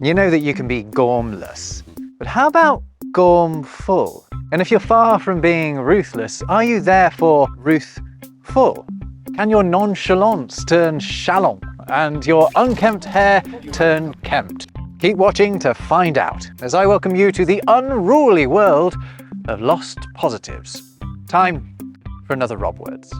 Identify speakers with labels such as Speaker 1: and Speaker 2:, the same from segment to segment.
Speaker 1: You know that you can be gormless, but how about gormful? And if you're far from being ruthless, are you therefore ruthful? Can your nonchalance turn chalant and your unkempt hair turn kempt? Keep watching to find out as I welcome you to the unruly world of lost positives. Time for another Rob words.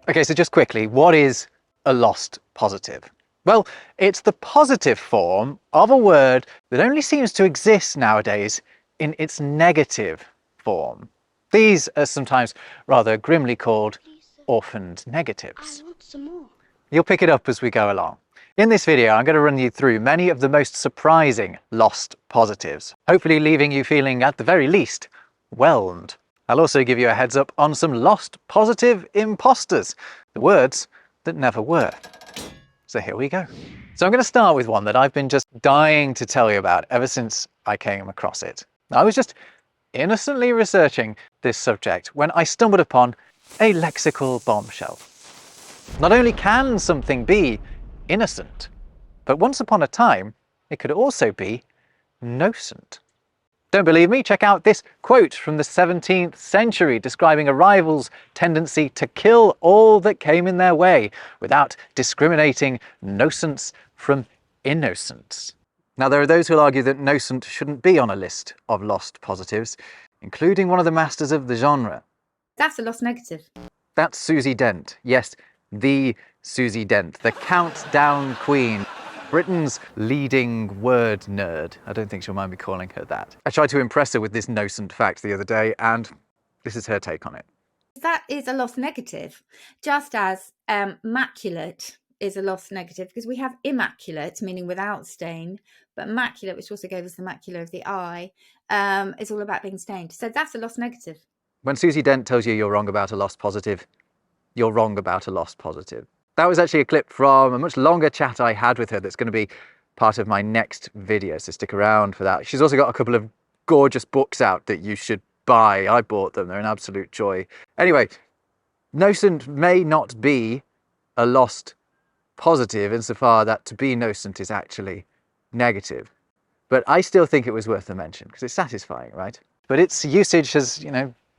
Speaker 1: Okay, so just quickly, what is a lost positive? Well, it's the positive form of a word that only seems to exist nowadays in its negative form. These are sometimes rather grimly called orphaned negatives.
Speaker 2: I want some more.
Speaker 1: You'll pick it up as we go along. In this video, I'm going to run you through many of the most surprising lost positives, hopefully leaving you feeling, at the very least, whelmed. I'll also give you a heads up on some lost positive imposters, the words that never were. So here we go. So I'm going to start with one that I've been just dying to tell you about ever since I came across it. I was just innocently researching this subject when I stumbled upon a lexical bombshell. Not only can something be innocent, but once upon a time, it could also be nocent. Don't believe me? Check out this quote from the 17th century describing a rival's tendency to kill all that came in their way without discriminating nocents from innocents. Now, there are those who'll argue that nocent shouldn't be on a list of lost positives, including one of the masters of the genre.
Speaker 3: That's a lost negative.
Speaker 1: That's Susie Dent. Yes, the Susie Dent, the countdown queen. Britain's leading word nerd. I don't think she'll mind me calling her that. I tried to impress her with this nocent fact the other day, and this is her take on it.
Speaker 3: That is a lost negative, just as maculate is a lost negative, because we have immaculate, meaning without stain, but maculate, which also gave us the macula of the eye, is all about being stained. So that's a lost negative.
Speaker 1: When Susie Dent tells you you're wrong about a lost positive, you're wrong about a lost positive. That was actually a clip from a much longer chat I had with her that's going to be part of my next video, so stick around for that. She's also got a couple of gorgeous books out that you should buy. I bought them. They're an absolute joy. Anyway, nocent may not be a lost positive insofar that to be nocent is actually negative. But I still think it was worth a mention because it's satisfying, right? But its usage has,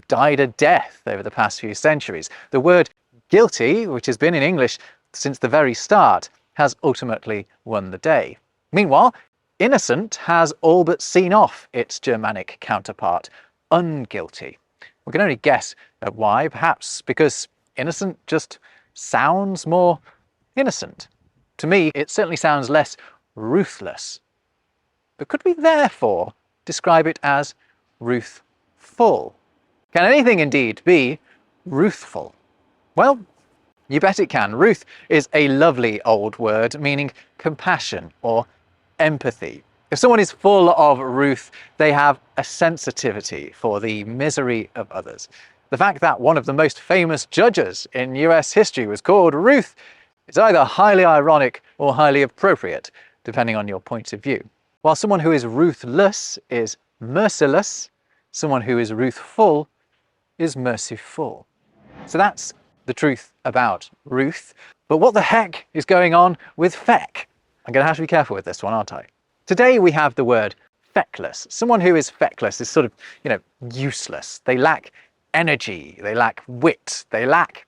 Speaker 1: died a death over the past few centuries. The word guilty, which has been in English since the very start, has ultimately won the day. Meanwhile, innocent has all but seen off its Germanic counterpart, unguilty. We can only guess at why, perhaps because innocent just sounds more innocent. To me, it certainly sounds less ruthless. But could we therefore describe it as ruthful? Can anything indeed be ruthful? Well, you bet it can. Ruth is a lovely old word meaning compassion or empathy. If someone is full of ruth, they have a sensitivity for the misery of others. The fact that one of the most famous judges in US history was called Ruth is either highly ironic or highly appropriate, depending on your point of view. While someone who is ruthless is merciless, someone who is ruthful is merciful. So that's the truth about Ruth. But what the heck is going on with feck? I'm going to have to be careful with this one, aren't I? Today we have the word feckless. Someone who is feckless is sort of, useless. They lack energy, they lack wit, they lack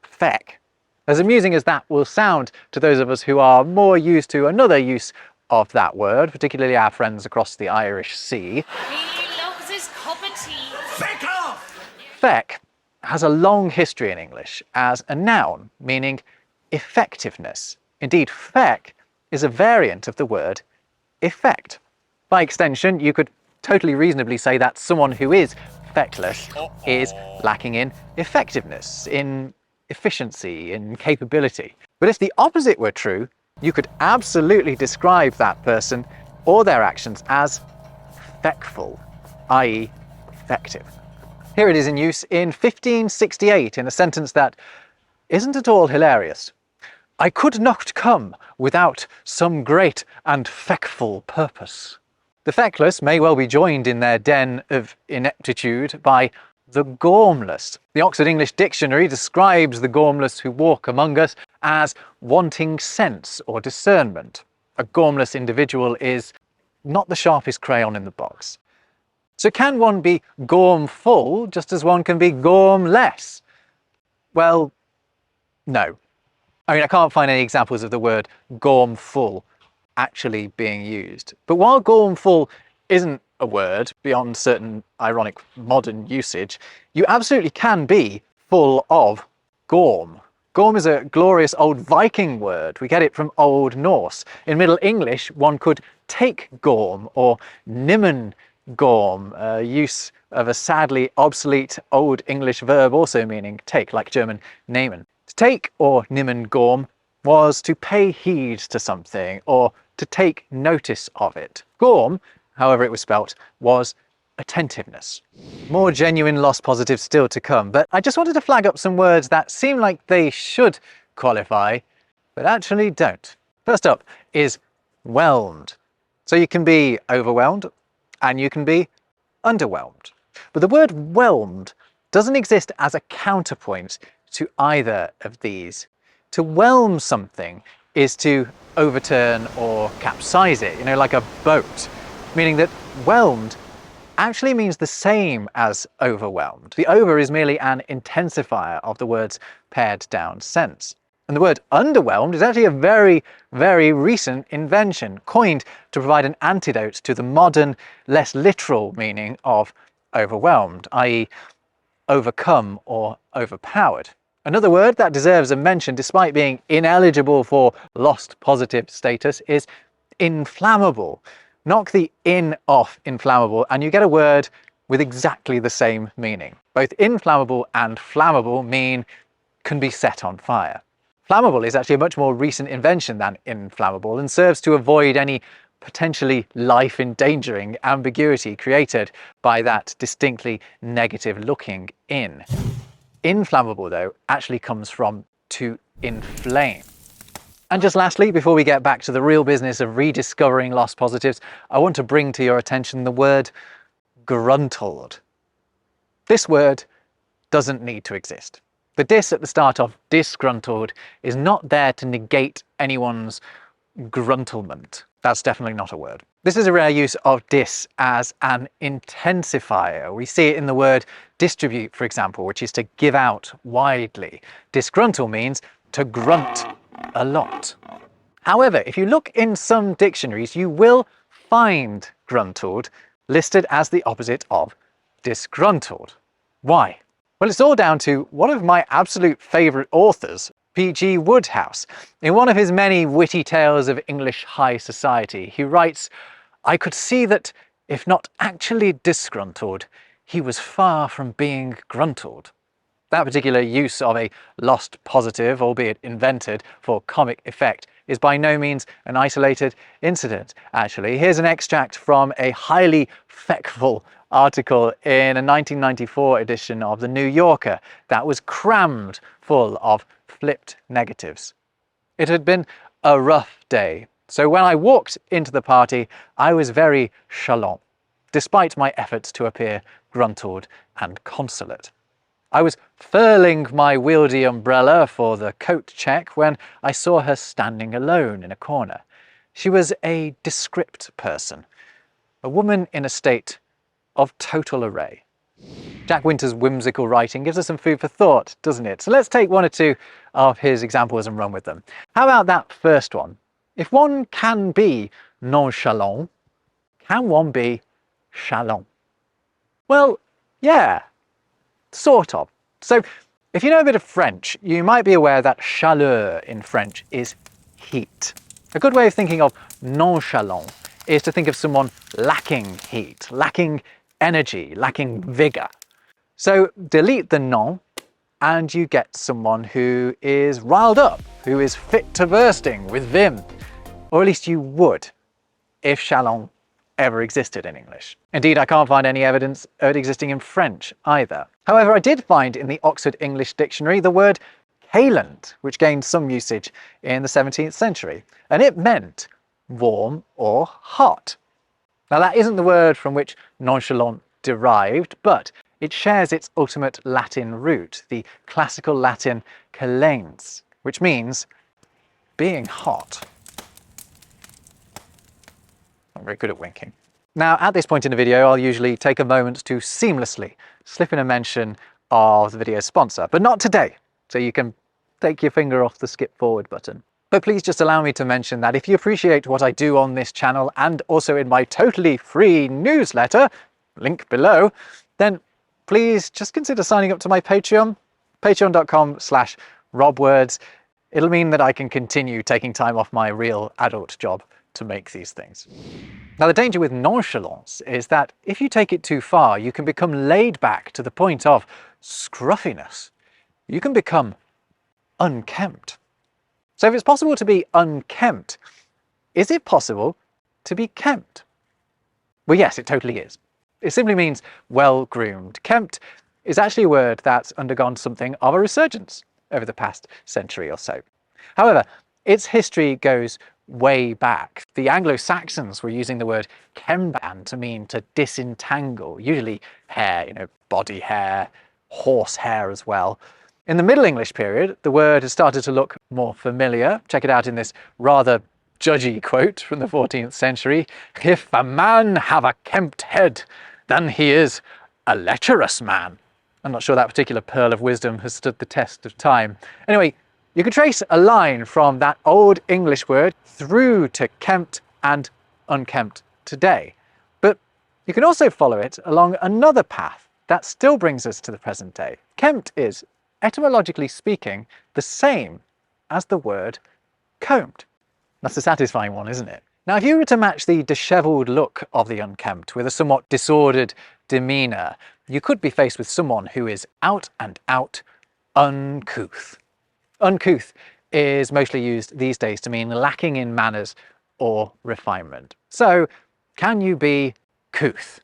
Speaker 1: feck. As amusing as that will sound to those of us who are more used to another use of that word, particularly our friends across the Irish Sea.
Speaker 2: He loves his cup of tea. Feck off!
Speaker 1: Feck has a long history in English as a noun, meaning effectiveness. Indeed, feck is a variant of the word effect. By extension, you could totally reasonably say that someone who is feckless is lacking in effectiveness, in efficiency, in capability. But if the opposite were true, you could absolutely describe that person or their actions as feckful, i.e. effective. Here it is in use in 1568 in a sentence that isn't at all hilarious. I could not come without some great and feckful purpose. The feckless may well be joined in their den of ineptitude by the gormless. The Oxford English Dictionary describes the gormless who walk among us as wanting sense or discernment. a gormless individual is not the sharpest crayon in the box. So can one be gormful just as one can be gormless? Well, no. I mean, I can't find any examples of the word gormful actually being used. But while gormful isn't a word beyond certain ironic modern usage, you absolutely can be full of gorm. Gorm is a glorious old Viking word. We get it from Old Norse. In Middle English, one could take gorm or nimmen gorm, use of a sadly obsolete Old English verb also meaning take, like German nehmen. To take or nimmen gorm was to pay heed to something or to take notice of it. Gorm, however it was spelt, was attentiveness. More genuine lost positives still to come, but I just wanted to flag up some words that seem like they should qualify, but actually don't. First up is whelmed. So you can be overwhelmed and you can be underwhelmed. But the word whelmed doesn't exist as a counterpoint to either of these. To whelm something is to overturn or capsize it, you know, like a boat, meaning that whelmed actually means the same as overwhelmed. The over is merely an intensifier of the word's pared down sense. And the word underwhelmed is actually a very, very recent invention, coined to provide an antidote to the modern, less literal meaning of overwhelmed, i.e. overcome or overpowered. Another word that deserves a mention despite being ineligible for lost positive status is inflammable. Knock the in off inflammable and you get a word with exactly the same meaning. Both inflammable and flammable mean can be set on fire. Flammable is actually a much more recent invention than inflammable and serves to avoid any potentially life-endangering ambiguity created by that distinctly negative-looking in. Inflammable, though, actually comes from to inflame. And just lastly, before we get back to the real business of rediscovering lost positives, I want to bring to your attention the word gruntled. This word doesn't need to exist. The dis at the start of disgruntled is not there to negate anyone's gruntlement. That's definitely not a word. This is a rare use of dis as an intensifier. We see it in the word distribute, for example, which is to give out widely. Disgruntle means to grunt a lot. However, if you look in some dictionaries, you will find gruntled listed as the opposite of disgruntled. Why? Well, it's all down to one of my absolute favourite authors, P.G. Wodehouse. In one of his many witty tales of English high society, he writes, "I could see that, if not actually disgruntled, he was far from being gruntled." That particular use of a lost positive, albeit invented, for comic effect is by no means an isolated incident, actually. Here's an extract from a highly FECKFUL article in a 1994 edition of The New Yorker that was crammed full of flipped negatives. It had been a rough day, so when I walked into the party, I was very chalant, despite my efforts to appear gruntled and consolate. I was furling my wieldy umbrella for the coat check when I saw her standing alone in a corner. She was a descript person, a woman in a state of total array. Jack Winter's whimsical writing gives us some food for thought, doesn't it? So let's take one or two of his examples and run with them. How about that first one? If one can be nonchalant, can one be chalant? Well, yeah, sort of. So if you know a bit of French, you might be aware that chaleur in French is heat. A good way of thinking of nonchalant is to think of someone lacking heat, lacking energy, lacking vigour. So delete the non and you get someone who is riled up, who is fit to bursting with vim. Or at least you would, if chalant ever existed in English. Indeed, I can't find any evidence of it existing in French either. However, I did find in the Oxford English Dictionary the word CHALANT, which gained some usage in the 17th century, and it meant warm or hot. Now that isn't the word from which nonchalant derived, but it shares its ultimate Latin root, the classical Latin calens, which means being hot. I'm very good at winking. Now, at this point in the video, I'll usually take a moment to seamlessly slip in a mention of the video's sponsor, but not today. So you can take your finger off the skip forward button. But please just allow me to mention that if you appreciate what I do on this channel and also in my totally free newsletter, link below, then please just consider signing up to my Patreon, patreon.com/robwords. It'll mean that I can continue taking time off my real adult job to make these things. Now, the danger with nonchalance is that if you take it too far, you can become laid back to the point of scruffiness. You can become unkempt. So if it's possible to be unkempt, is it possible to be kempt? Well, yes, it totally is. It simply means well-groomed. Kempt is actually a word that's undergone something of a resurgence over the past century or so. However, its history goes way back. The Anglo-Saxons were using the word kemban to mean to disentangle, usually hair, body hair, horse hair as well. In the Middle English period, the word has started to look more familiar. Check it out in this rather judgy quote from the 14th century. "If a man have a kempt head, then he is a lecherous man." I'm not sure that particular pearl of wisdom has stood the test of time. Anyway, you can trace a line from that old English word through to kempt and unkempt today. But you can also follow it along another path that still brings us to the present day. Kempt is, etymologically speaking, the same as the word combed. That's a satisfying one, isn't it? Now, if you were to match the dishevelled look of the unkempt with a somewhat disordered demeanour, you could be faced with someone who is out and out uncouth. Uncouth is mostly used these days to mean lacking in manners or refinement. So, can you be couth?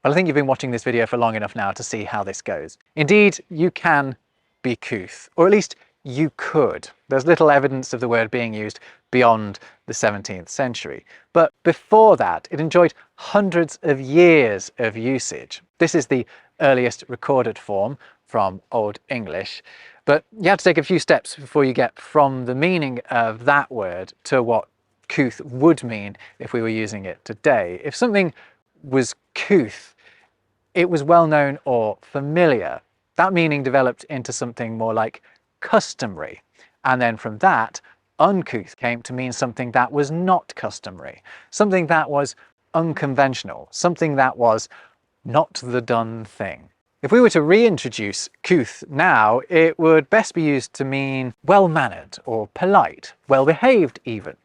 Speaker 1: Well, I think you've been watching this video for long enough now to see how this goes. Indeed, you can be couth, or at least you could. There's little evidence of the word being used beyond the 17th century. But before that, it enjoyed hundreds of years of usage. This is the earliest recorded form from Old English. But you have to take a few steps before you get from the meaning of that word to what couth would mean if we were using it today. If something was couth, it was well known or familiar. That meaning developed into something more like customary. And then from that, uncouth came to mean something that was not customary, something that was unconventional, something that was not the done thing. If we were to reintroduce couth now, it would best be used to mean well-mannered or polite, well-behaved even.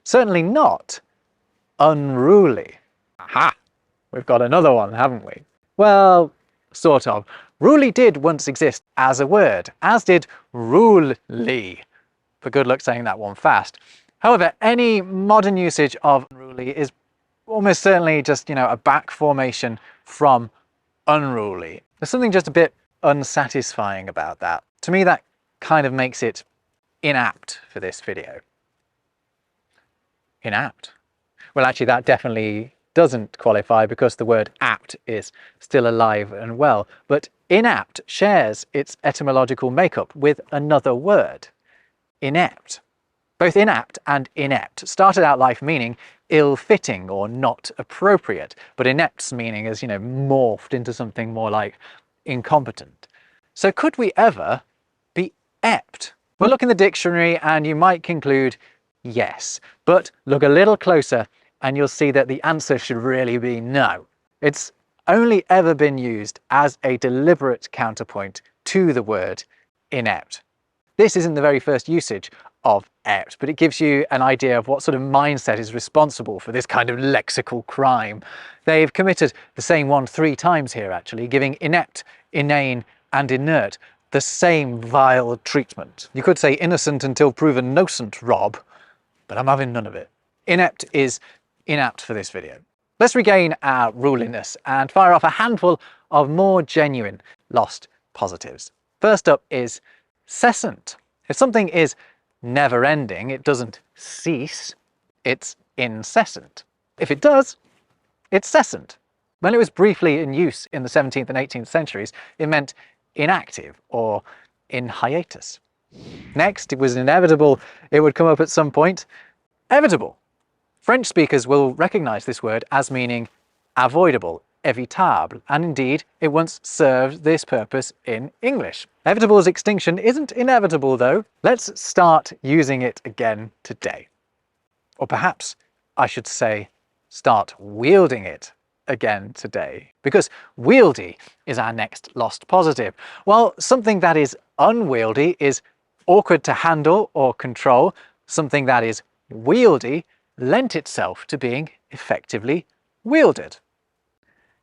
Speaker 1: Certainly not unruly. Aha! We've got another one, haven't we? Well, sort of. Ruly did once exist as a word, as did RULY. For good luck saying that one fast. However, any modern usage of unruly is almost certainly just, a back formation from unruly. There's something just a bit unsatisfying about that. To me, that kind of makes it inapt for this video. Inapt? Well, actually, that definitely doesn't qualify because the word apt is still alive and well. But inapt shares its etymological makeup with another word, inept. Both inapt and inept started out life meaning ill-fitting or not appropriate, but inept's meaning has, morphed into something more like incompetent. So could we ever be ept? Well, look in the dictionary and you might conclude yes, but look a little closer and you'll see that the answer should really be no. It's only ever been used as a deliberate counterpoint to the word inept. This isn't the very first usage of ept, but it gives you an idea of what sort of mindset is responsible for this kind of lexical crime. They've committed the same one 3 times here, actually, giving inept, inane, and inert the same vile treatment. You could say innocent until proven nocent, Rob, but I'm having none of it. Inept is inapt for this video. Let's regain our ruliness and fire off a handful of more genuine lost positives. First up is CESSANT. If something is never-ending, it doesn't cease, it's incessant. If it does, it's cessant. When it was briefly in use in the 17th and 18th centuries, it meant inactive or in hiatus. Next, it was inevitable it would come up at some point. Evitable. French speakers will recognise this word as meaning avoidable, évitable, and indeed it once served this purpose in English. Evitable's extinction isn't inevitable though. Let's start using it again today. Or perhaps I should say, start wielding it again today. Because wieldy is our next lost positive, while something that is unwieldy is awkward to handle or control. Something that is wieldy lent itself to being effectively wielded.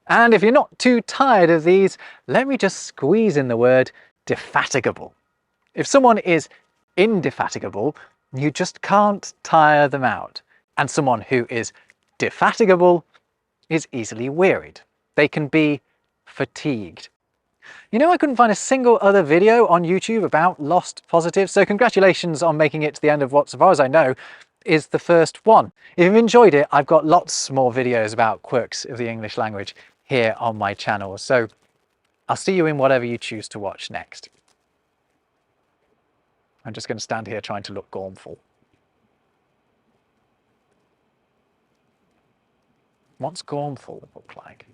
Speaker 1: And if you're not too tired of these, let me just squeeze in the word defatigable. If someone is indefatigable, you just can't tire them out. And someone who is defatigable is easily wearied. They can be fatigued. You know, I couldn't find a single other video on YouTube about lost positives, so congratulations on making it to the end of what, so far as I know, is the first one. If you've enjoyed it, I've got lots more videos about quirks of the English language here on my channel, so I'll see you in whatever you choose to watch next. I'm just going to stand here trying to look gormful. What's gormful look like?